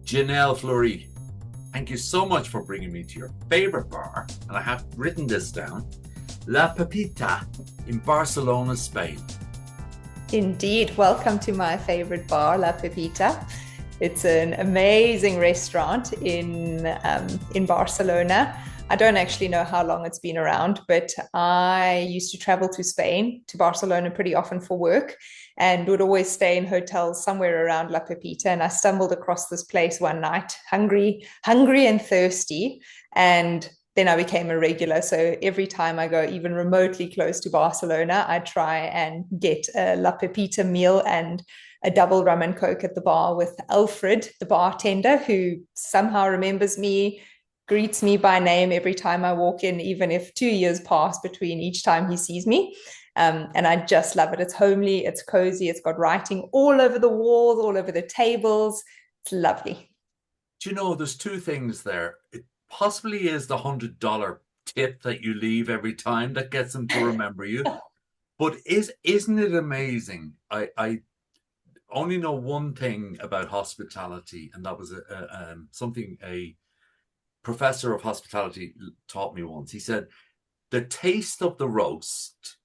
Jinél Fourie, thank you so much for bringing me to your favorite bar, and I have written this down, La Pepita in Barcelona, Spain. Indeed, welcome to my favorite bar, La Pepita. It's an amazing restaurant in Barcelona. I don't actually know how long it's been around, but I used to travel to Spain, to Barcelona pretty often for work, and would always stay in hotels somewhere around La Pepita. And I stumbled across this place one night, hungry and thirsty. And then I became a regular. So every time I go even remotely close to Barcelona, I try and get a La Pepita meal and a double rum and coke at the bar with Alfred, the bartender, who somehow remembers me, greets me by name every time I walk in, even if 2 years pass between each time he sees me. And I just love it. It's homely, it's cozy, it's got writing all over the walls, all over the tables. It's lovely. Do you know, there's two things there. It possibly is the $100 tip that you leave every time that gets them to remember you. But isn't it amazing? I only know one thing about hospitality, and that was something a professor of hospitality taught me once. He said, the taste of the roast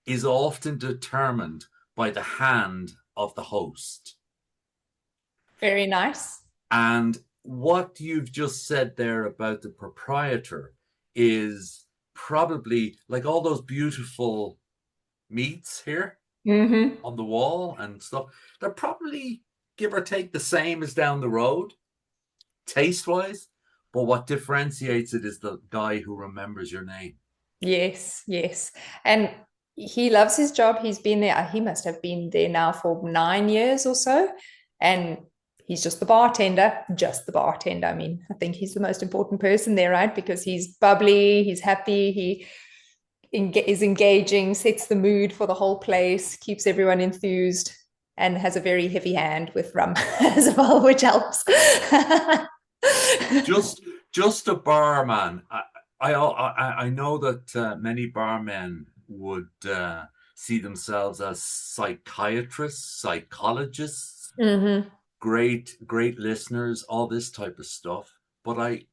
is often determined by the hand of the host. Very nice. And what you've just said there about the proprietor is probably like all those beautiful meats here on the wall and stuff. They're probably, give or take, the same as down the road, taste-wise. But what differentiates it is the guy who remembers your name. Yes, yes. And he loves his job. He's been there. He must have been there now for 9 years or so. And he's just the bartender. I mean, I think he's the most important person there, right? Because he's bubbly, he's happy, he is engaging, sets the mood for the whole place, keeps everyone enthused, and has a very heavy hand with rum as well, which helps. just a barman. I know that many barmen would see themselves as psychiatrists, psychologists, great listeners, all this type of stuff. But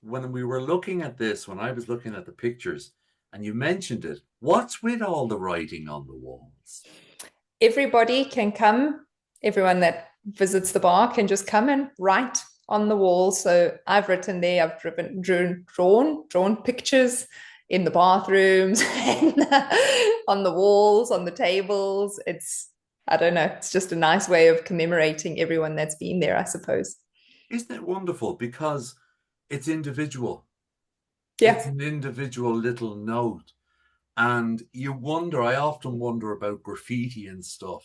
when we were looking at this, when I was looking at the pictures, and you mentioned it, what's with all the writing on the walls? Everybody can come. Everyone that visits the bar can just come and write on the wall. So I've written there, I've drawn pictures in the bathrooms, on the walls, on the tables. I don't know, it's just a nice way of commemorating everyone that's been there, I suppose. Isn't it wonderful? Because it's individual. Yeah. It's an individual little note. And I often wonder about graffiti and stuff.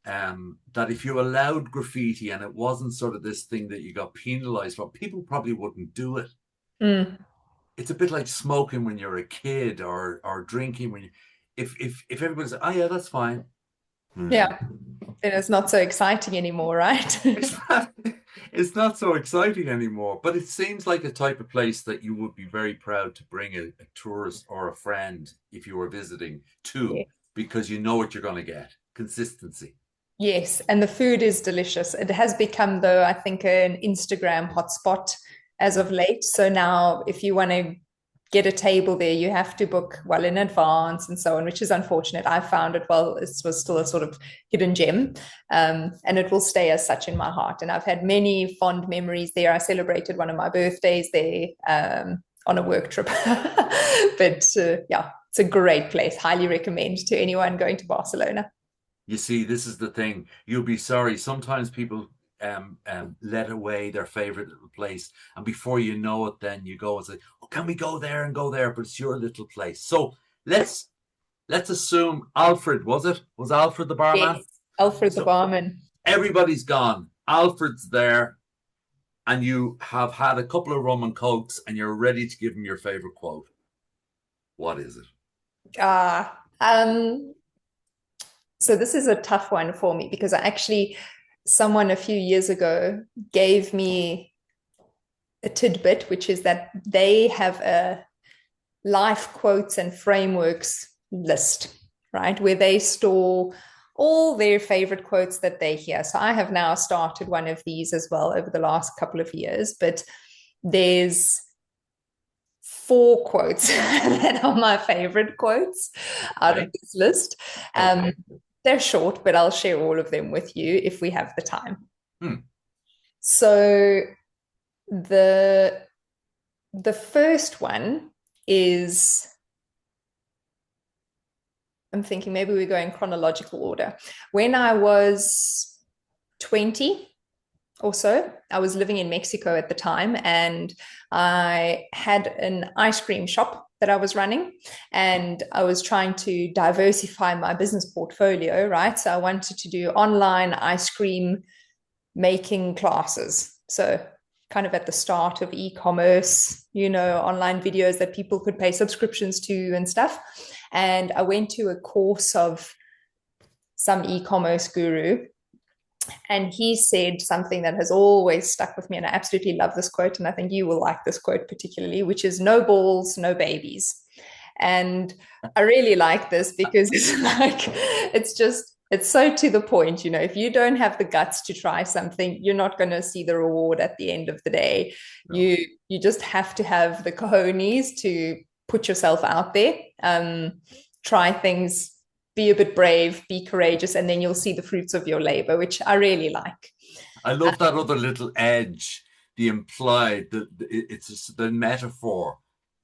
That if you allowed graffiti and it wasn't sort of this thing that you got penalized for, people probably wouldn't do it. It's a bit like smoking when you're a kid or drinking when if everybody says, oh yeah, that's fine. Yeah. And it's not so exciting anymore, right? It's not so exciting anymore, but it seems like a type of place that you would be very proud to bring a tourist or a friend if you were visiting to, because you know what you're going to get. Consistency. Yes, and the food is delicious. It has become, though, I think, an Instagram hotspot as of late. So now if you want to get a table there, you have to book well in advance and so on, which is unfortunate. I found it, it was still a sort of hidden gem, and it will stay as such in my heart. And I've had many fond memories there. I celebrated one of my birthdays there on a work trip. But yeah, it's a great place. Highly recommend to anyone going to Barcelona. You see, this is the thing. You'll be sorry. Sometimes people let away their favorite little place, and before you know it, then you go and say, "Oh, can we go there and go there?" But it's your little place. So let's assume Alfred was Alfred the barman? Yes, Alfred the barman. Everybody's gone. Alfred's there, and you have had a couple of rum and cokes, and you're ready to give him your favorite quote. What is it? So this is a tough one for me because someone a few years ago gave me a tidbit, which is that they have a life quotes and frameworks list, right, where they store all their favorite quotes that they hear. So I have now started one of these as well over the last couple of years, but there's 4 quotes that are my favorite quotes out of this list. They're short, but I'll share all of them with you if we have the time. So the first one is, I'm thinking maybe we go in chronological order. When I was 20 or so, I was living in Mexico at the time, and I had an ice cream shop that I was running, and I was trying to diversify my business portfolio, right? So I wanted to do online ice cream making classes. So kind of at the start of e-commerce, online videos that people could pay subscriptions to and stuff. And I went to a course of some e-commerce guru, and he said something that has always stuck with me, and I absolutely love this quote, and I think you will like this quote particularly, which is "No balls, no babies." And I really like this because it's like, it's so to the point. If you don't have the guts to try something, you're not going to see the reward at the end of the day. No. You just have to have the cojones to put yourself out there, try things, be a bit brave, be courageous, and then you'll see the fruits of your labor, which I really like. I love that other little edge, the implied, it's just the metaphor.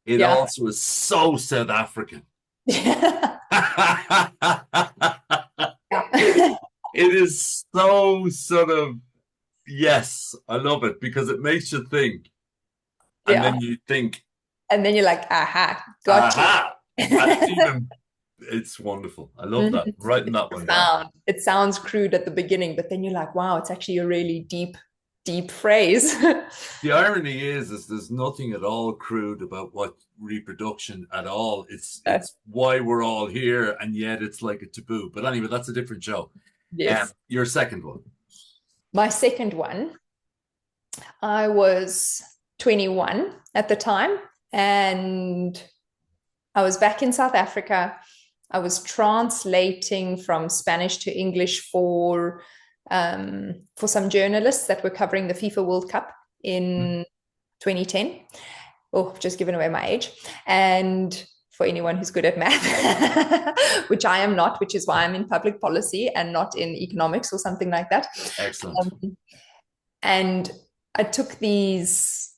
It also is so South African. It is so sort of, yes, I love it because it makes you think. And then you think. And then you're like, aha, gotcha. It's wonderful. I love that. Writing that one down. It sounds crude at the beginning, but then you're like, wow, it's actually a really deep phrase. The irony is there's nothing at all crude about what reproduction at all. It's why we're all here, and yet it's like a taboo. But anyway, that's a different show. Yes. Your second one. My second one, I was 21 at the time, and I was back in South Africa. I was translating from Spanish to English for some journalists that were covering the FIFA World Cup in 2010. Oh, just giving away my age. And for anyone who's good at math, which I am not, which is why I'm in public policy and not in economics or something like that. Excellent. And I took these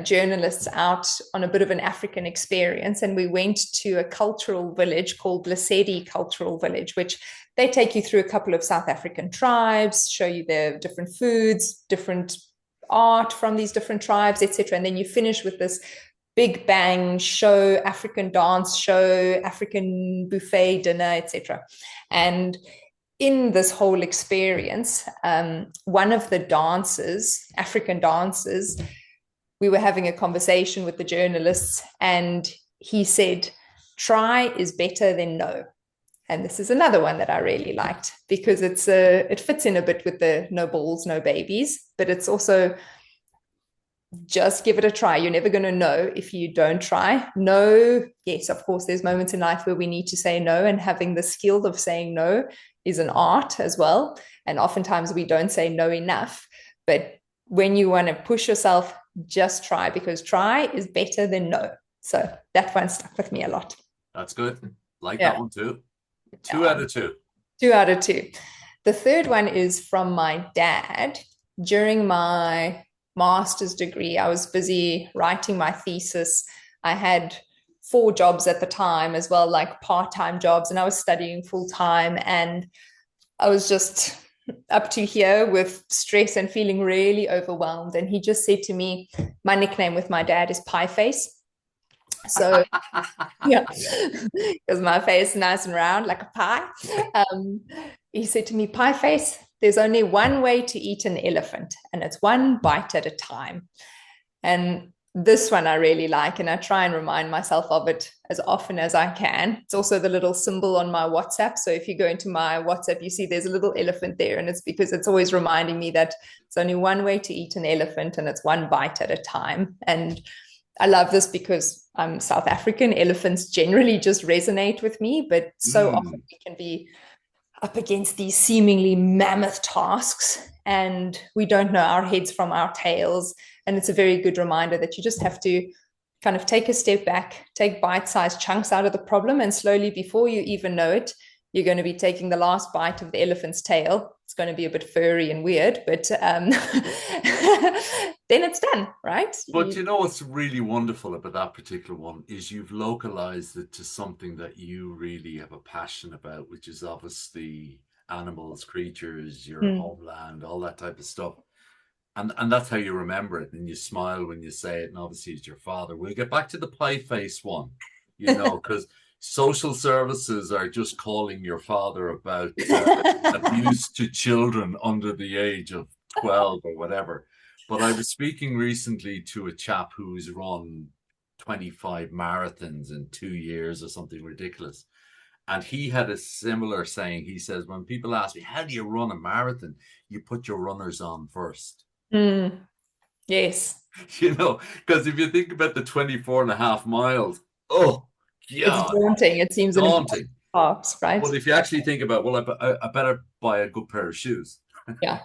journalists out on a bit of an African experience, and we went to a cultural village called Lesedi Cultural Village, which they take you through a couple of South African tribes, show you their different foods, different art from these different tribes, etc. And then you finish with this big bang show, African dance show, African buffet dinner, etc. And in this whole experience, one of the dancers, African dancers, we were having a conversation with the journalists, and he said, try is better than no. And this is another one that I really liked because it fits in a bit with the no balls, no babies, but it's also just give it a try. You're never going to know if you don't try. No, yes, of course, there's moments in life where we need to say no, and having the skill of saying no is an art as well. And oftentimes we don't say no enough, but when you want to push yourself, just try, because try is better than no. So that one stuck with me a lot. That's good. Like that one too. 2 out of 2. 2 out of 2. The third one is from my dad. During my master's degree, I was busy writing my thesis. I had 4 jobs at the time as well, like part-time jobs, and I was studying full-time, and I was just up to here with stress and feeling really overwhelmed. And he just said to me, my nickname with my dad is Pie Face. So yeah, because my face is nice and round like a pie. He said to me, Pie Face, there's only one way to eat an elephant, and it's one bite at a time. And this one I really like, and I try and remind myself of it as often as I can. It's also the little symbol on my WhatsApp. So if you go into my WhatsApp, you see there's a little elephant there, and it's because it's always reminding me that it's only one way to eat an elephant, and it's one bite at a time. And I love this because I'm South African. Elephants generally just resonate with me, but so often we can be up against these seemingly mammoth tasks, and we don't know our heads from our tails. And it's a very good reminder that you just have to kind of take a step back, take bite-sized chunks out of the problem, and slowly, before you even know it, you're going to be taking the last bite of the elephant's tail. It's going to be a bit furry and weird, but then it's done, right? But you know what's really wonderful about that particular one is you've localized it to something that you really have a passion about, which is obviously animals, creatures, your homeland, all that type of stuff. And that's how you remember it, and you smile when you say it, and obviously it's your father. We'll get back to the pie face one, because social services are just calling your father about abuse to children under the age of 12 or whatever. But I was speaking recently to a chap who's run 25 marathons in 2 years or something ridiculous. And he had a similar saying. He says, when people ask me, how do you run a marathon? You put your runners on first. Yes. Because if you think about the 24.5 miles, oh, yeah. It's daunting. It seems daunting. Parks, right? Well, if you actually think about, well, I better buy a good pair of shoes. Yeah.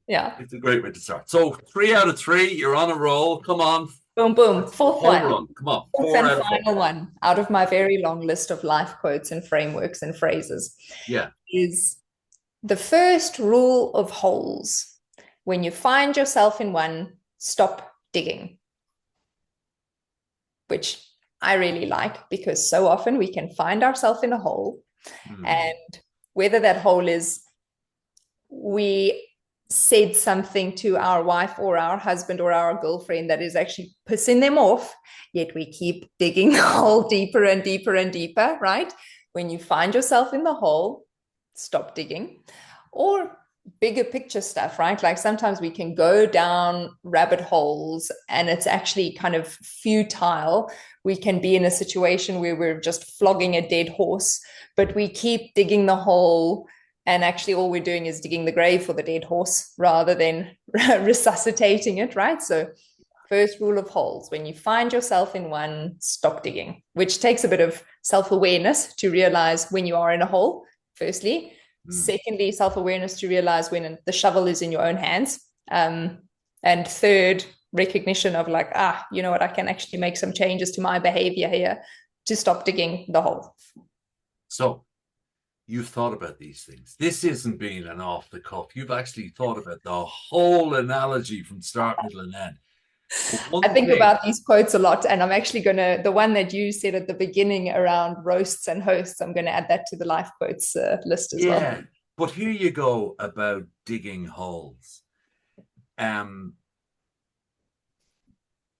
It's a great way to start. So 3 out of 3, you're on a roll. Come on. Boom, boom. Fourth one. Come on. Fourth and final one out of my very long list of life quotes and frameworks and phrases. Yeah. Is the first rule of holes. When you find yourself in one, stop digging. Which I really like, because so often we can find ourselves in a hole. And whether that hole is we said something to our wife or our husband or our girlfriend that is actually pissing them off, yet we keep digging the hole deeper and deeper and deeper, right? When you find yourself in the hole, stop digging. Or bigger picture stuff, right? Like sometimes we can go down rabbit holes and it's actually kind of futile. We can be in a situation where we're just flogging a dead horse, but we keep digging the hole, and actually all we're doing is digging the grave for the dead horse rather than resuscitating it, right? So first rule of holes, when you find yourself in one, stop digging, which takes a bit of self-awareness to realize when you are in a hole, firstly. Secondly, self-awareness to realize when the shovel is in your own hands. And third, recognition of like, you know what, I can actually make some changes to my behavior here to stop digging the hole. So you've thought about these things. This isn't being an off the cuff. You've actually thought about the whole analogy from start, middle, and end. I think about these quotes a lot, and I'm actually going to, the one that you said at the beginning around roasts and hosts, I'm going to add that to the life quotes list as well. Yeah, but here you go about digging holes.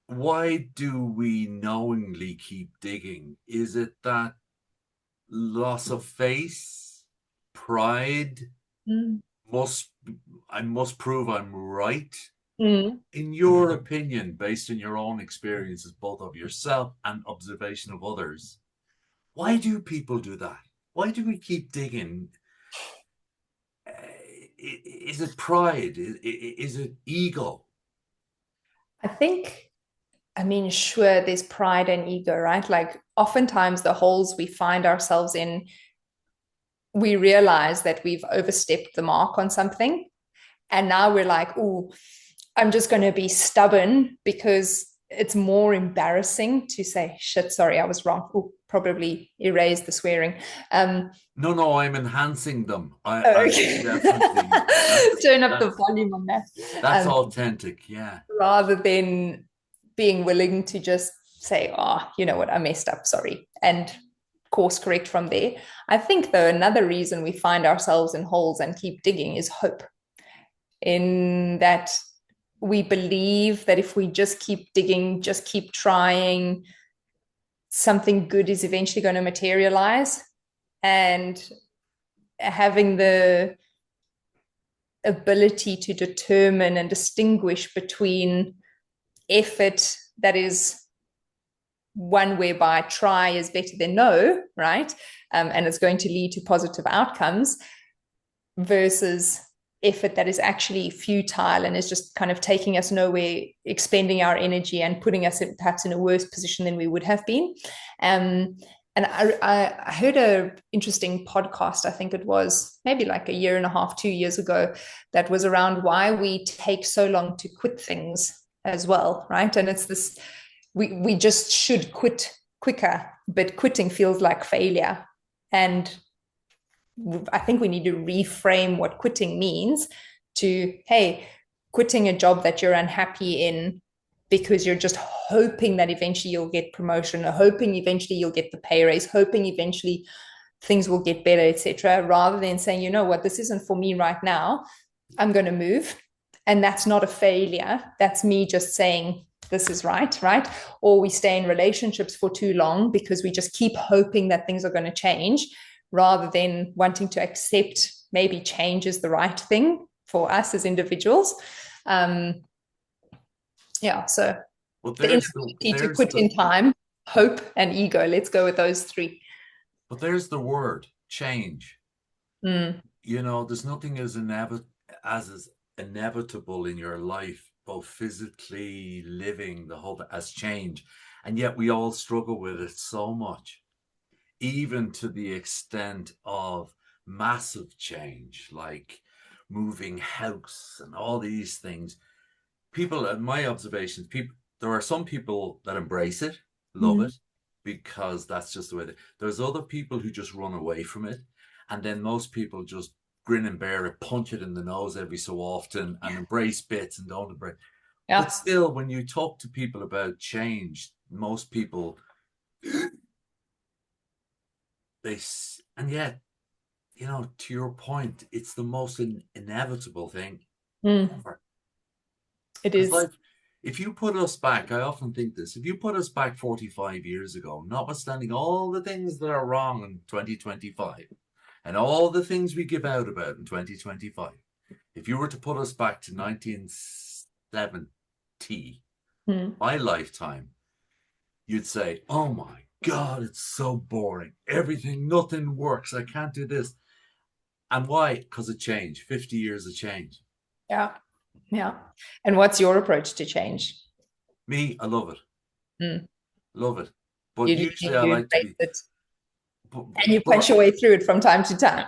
Why do we knowingly keep digging? Is it that loss of face, pride, I must prove I'm right? In your opinion, based on your own experiences, both of yourself and observation of others, why do people do that? Why do we keep digging? Is it pride? Is it ego? Sure, there's pride and ego, right? Like oftentimes the holes we find ourselves in, we realize that we've overstepped the mark on something. And now we're like, I'm just going to be stubborn because it's more embarrassing to say, shit, sorry, I was wrong. Probably erase the swearing. No, I'm enhancing them. Okay. Turn up the volume on that. That's authentic, yeah. Rather than being willing to just say, you know what, I messed up, sorry, and course correct from there. I think, though, another reason we find ourselves in holes and keep digging is hope. In that we believe that if we just keep digging, just keep trying, something good is eventually going to materialize. And having the ability to determine and distinguish between effort that is one whereby try is better than no, right? And it's going to lead to positive outcomes, versus effort that is actually futile and is just kind of taking us nowhere, expending our energy and putting us perhaps in a worse position than we would have been. And I heard a interesting podcast, I think it was maybe like a year and a half, 2 years ago, that was around why we take so long to quit things as well, right? And it's this, we just should quit quicker, but quitting feels like failure. And I think we need to reframe what quitting means to, hey, quitting a job that you're unhappy in because you're just hoping that eventually you'll get promotion, or hoping eventually you'll get the pay raise, hoping eventually things will get better, etc., rather than saying, you know what, this isn't for me right now, I'm going to move. And that's not a failure. That's me just saying this is right. Or we stay in relationships for too long because we just keep hoping that things are going to change, rather than wanting to accept maybe change is the right thing for us as individuals. So Well, the inability to quit in time, hope, and ego. Let's go with those three. But there's the word change. Mm. You know, there's nothing as inevitable in your life, both physically living the whole as change, and yet we all struggle with it so much, even to the extent of massive change, like moving house and all these things. People, in my observations, there are some people that embrace it, love it, because that's just the way there's other people who just run away from it, and then most people just grin and bear it, punch it in the nose every so often, and embrace bits and don't embrace. Yeah. But still, when you talk to people about change, most people and yet, you know, to your point, it's the most inevitable thing ever. It is. Like, if you put us back, I often think this, if you put us back 45 years ago, notwithstanding all the things that are wrong in 2025 and all the things we give out about in 2025, if you were to put us back to 1970, my lifetime, you'd say, oh my God, it's so boring. Nothing works. I can't do this. And why? Because of change. 50 years of change. Yeah. And what's your approach to change? Me, I love it. Love it. But you usually I like to be... and you punch your way through it from time to time.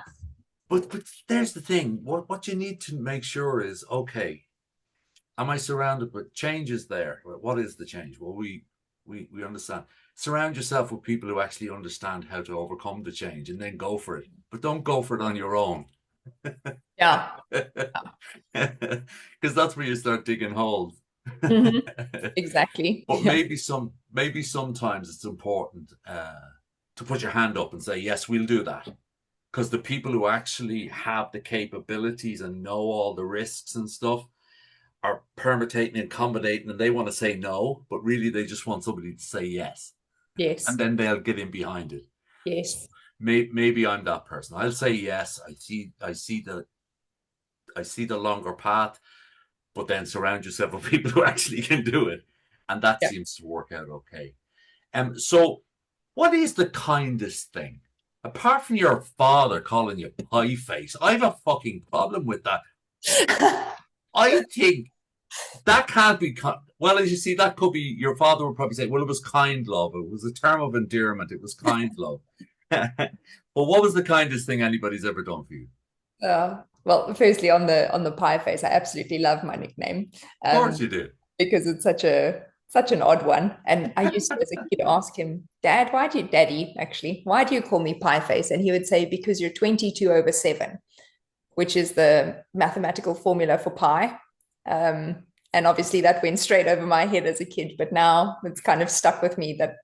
But there's the thing. What you need to make sure is, okay, am I surrounded with change? Is there? What is the change? Well, we understand. Surround yourself with people who actually understand how to overcome the change, and then go for it. But don't go for it on your own. Yeah. Because that's where you start digging holes. Exactly. But maybe sometimes it's important to put your hand up and say, yes, we'll do that. Because the people who actually have the capabilities and know all the risks and stuff are permutating and combinating, and they want to say no, but really they just want somebody to say yes. Yes. And then they'll get in behind it. Yes. Maybe I'm that person. I'll say yes. I see the longer path, but then surround yourself with people who actually can do it. And that seems to work out okay. So what is the kindest thing? Apart from your father calling you pie face, I have a fucking problem with that. I think that can't be well, as you see, that could be, your father would probably say, well, it was kind love. It was a term of endearment. It was kind love. But what was the kindest thing anybody's ever done for you? Well, firstly, on the pie face, I absolutely love my nickname. Of course you do. Because it's such an odd one. And I used to, as a kid, ask him, Daddy, why do you call me pie face? And he would say, because you're 22/7, which is the mathematical formula for pi. And obviously that went straight over my head as a kid, but now it's kind of stuck with me that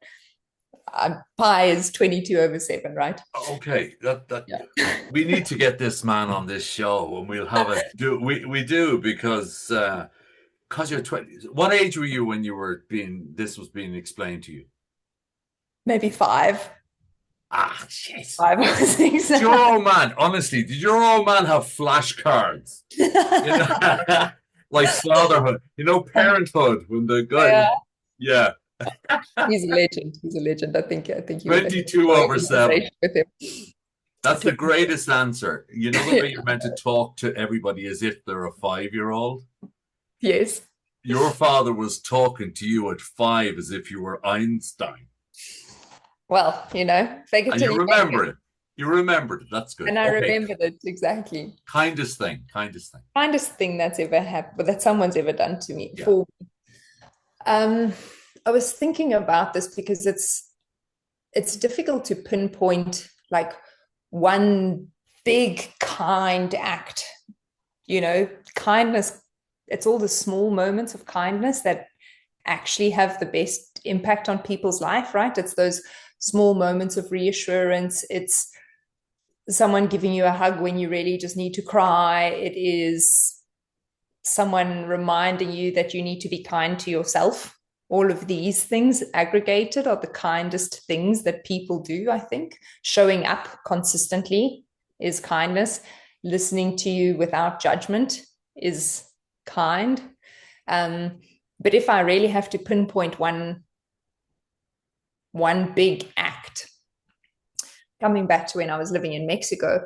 pi is 22/7, right? Okay, we need to get this man on this show, and we'll have it. We do, because you're 20. What age were you when this was being explained to you? Maybe 5. Ah, jeez. 5 or 6. Did your old man, honestly, did your old man have flashcards? Like fatherhood, parenthood, when the guy, yeah. He's a legend. I think he 22/7 with him. That's the greatest answer. You know the way you're meant to talk to everybody as if they're a 5-year-old? Yes. Your father was talking to you at 5 as if you were Einstein. Well, fake it And till you you make remember it. it. You remembered it. That's good. And I Okay. remembered it exactly. Kindest thing. Kindest thing. Kindest thing that's ever happened, that someone's ever done to me. Yeah. For I was thinking about this because it's difficult to pinpoint like one big kind act. Kindness, it's all the small moments of kindness that actually have the best impact on people's life, right? It's those small moments of reassurance. It's someone giving you a hug when you really just need to cry. It is someone reminding you that you need to be kind to yourself. All of these things aggregated are the kindest things that people do, I think. Showing up consistently is kindness. Listening to you without judgment is kind. But if I really have to pinpoint one big act, coming back to when I was living in Mexico,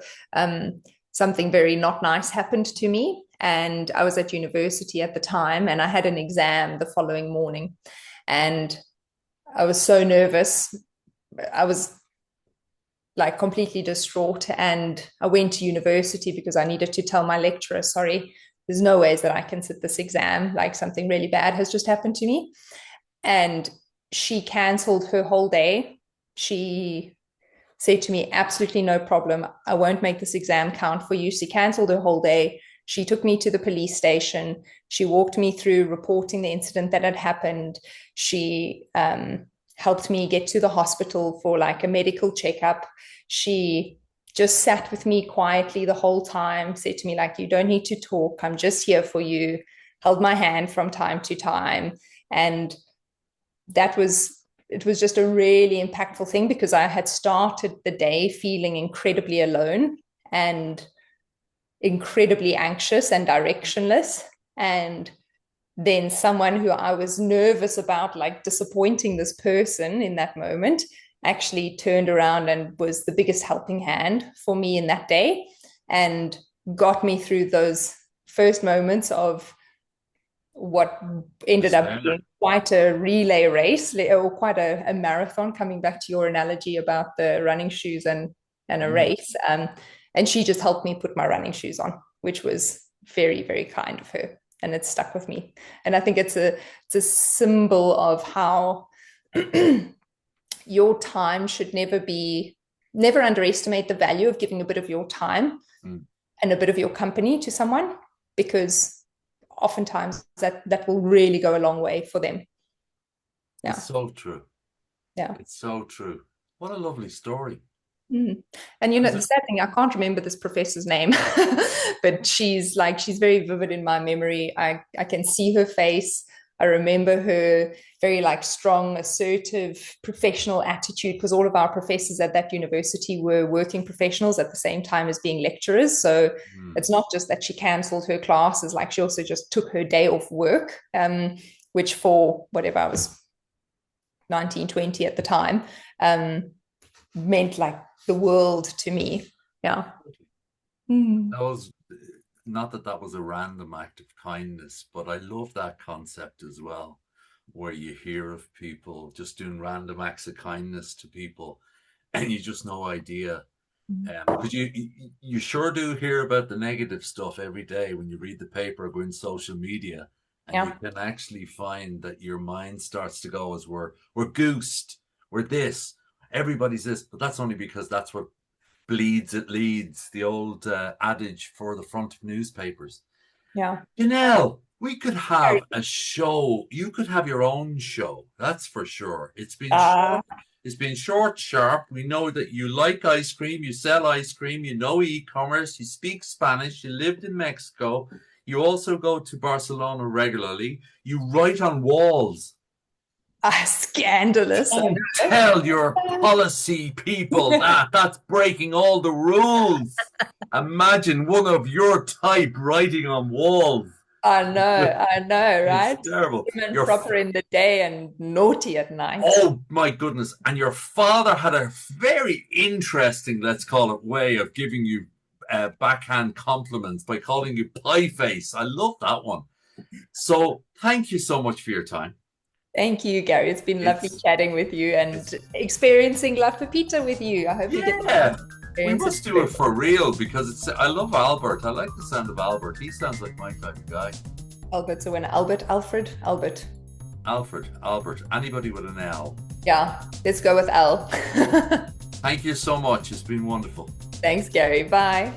something very not nice happened to me. And I was at university at the time, and I had an exam the following morning. And I was so nervous. I was like completely distraught. And I went to university because I needed to tell my lecturer, sorry, there's no ways that I can sit this exam. Like something really bad has just happened to me. And she canceled her whole day. She said to me, absolutely no problem. I won't make this exam count for you. She canceled her whole day. She took me to the police station. She walked me through reporting the incident that had happened. She helped me get to the hospital for like a medical checkup. She just sat with me quietly the whole time, said to me, like, you don't need to talk. I'm just here for you. Held my hand from time to time. And it was just a really impactful thing because I had started the day feeling incredibly alone and incredibly anxious and directionless. And then someone who I was nervous about, like disappointing this person in that moment, actually turned around and was the biggest helping hand for me in that day and got me through those first moments of what ended up being quite a relay race or quite a marathon, coming back to your analogy about the running shoes and a race. And she just helped me put my running shoes on, which was very, very kind of her. And it stuck with me. And I think it's a symbol of how your time should never underestimate the value of giving a bit of your time and a bit of your company to someone, because oftentimes that will really go a long way for them. Yeah. It's so true. Yeah. It's so true. What a lovely story. And the sad thing, I can't remember this professor's name, but she's very vivid in my memory. I can see her face. I remember her very like strong, assertive, professional attitude, because all of our professors at that university were working professionals at the same time as being lecturers. So it's not just that she cancelled her classes, like she also just took her day off work, which for whatever, I was 19, 20 at the time, meant like the world to me. Yeah. That was not that was a random act of kindness, but I love that concept as well, where you hear of people just doing random acts of kindness to people and you just no idea. Because you sure do hear about the negative stuff every day when you read the paper or go in social media, and you can actually find that your mind starts to go as we're goosed, we're this, everybody's this, but that's only because that's what bleeds it leads, the old adage for the front of newspapers. Yeah. Jinél, we could have a show. You could have your own show. That's for sure. It's been short. It's been short, sharp. We know that you like ice cream. You sell ice cream. You know e-commerce. You speak Spanish. You lived in Mexico. You also go to Barcelona regularly. You write on walls. Scandalous. Don't tell your policy people that. That's breaking all the rules. Imagine one of your type writing on walls. I know, right? It's terrible. You're proper in the day and naughty at night. Oh my goodness. And your father had a very interesting, let's call it, way of giving you backhand compliments by calling you pie face. I love that one. So thank you so much for your time. Thank you, Garry. It's been lovely It's chatting with you and experiencing La Pepita with you. I hope you get yeah. to We experience must it do it too. for real because it's. I love Albert. I like the sound of Albert. He sounds like my type of guy. Albert's a winner. Albert, Alfred, Albert. Alfred, Albert, anybody with an L. Yeah, let's go with L. Thank you so much. It's been wonderful. Thanks, Garry. Bye.